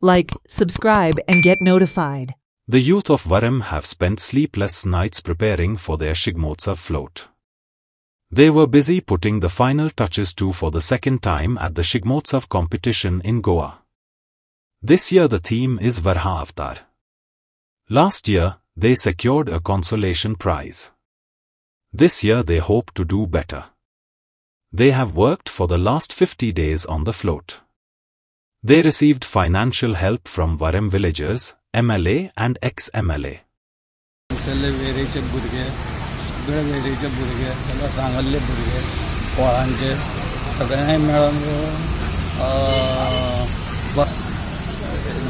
like, subscribe and get notified. The youth of Varam have spent sleepless nights preparing for their Shigmotsav float. They were busy putting the final touches to for the second time at the Shigmotsav competition in Goa. This year the theme is Varha Avatar. Last year, they secured a consolation prize. This year they hope to do better. They have worked for the last 50 days on the float. They received financial help from Varam villagers, MLA and ex-MLA. सगळे वेरेचे भुरगे त्याला सांगल्ले भुरगे पोळांचे सगळ्यांनी मेळून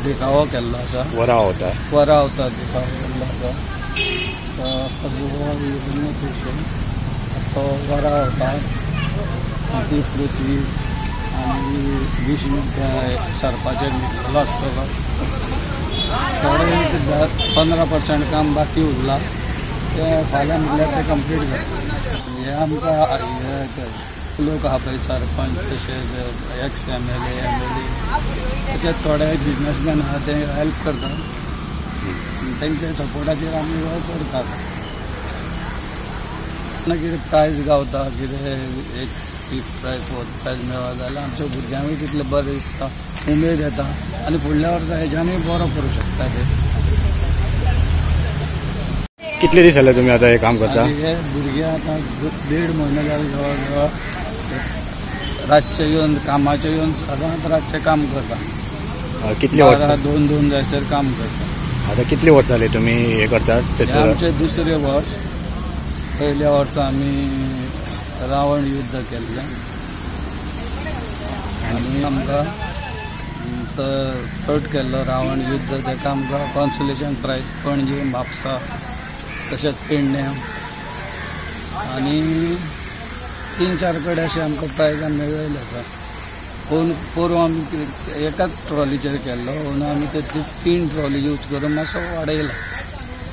दिखावो केल्लो आसा वरा अवतार दिखावो केल्लो आसा तो वरा अवतार ती पृथ्वी आनी विष्णू सर्पाचेर न्हिदलेलो आसतलो थोडे 15% काम बाकी उरला ते फाल्यां म्हणल्यार ते कंप्लीट जाता हे आमकां लोक आहा पळय सरपंच तशेंच ex-MLA तशेंच थोडे बिजनेसमॅन आहा ते हेल्प करतात तेंच्या सपोर्टाचेर आमी करतात कितें प्रायज गावता कितें एक फिफ्थ प्रायज फोर्थ प्रायज मेळ्ळो जाल्यार आमच्या भुरग्यांकूय तितलें बरें दिसता उमेद येता आनी फुडल्या वर्सा हेज्यानूय बरो करूं शकता ते कितले दीस जाले तुम्ही आता हे काम करता हे भुरगे आतां 1.5 म्हयने जाले जवळ जवळ रातचे येवन कामाचे येवन सदांच रातचे काम करता कितले वर्स 2 जायसर काम करता आता कितले वर्स जाले तुम्ही हे करतात आमचे दुसरे वर्स पयल्या वर्सा आमी रावण युद्ध केल्लें आनी आमकां फ्लोट केल्लो रावण युद्ध ताका आमकां कॉन्सोलेशन प्रायज पणजे म्हापसा तशेंच पेडण्यां आनी 3-4 कडेन अशें आमकां प्रायजां मेळिल्ले आसा पोरू आमी एकाच ट्रॉलीचेर केल्लो म्हणून आमी ते 3 ट्रॉली यूज करून मातसो वाडयला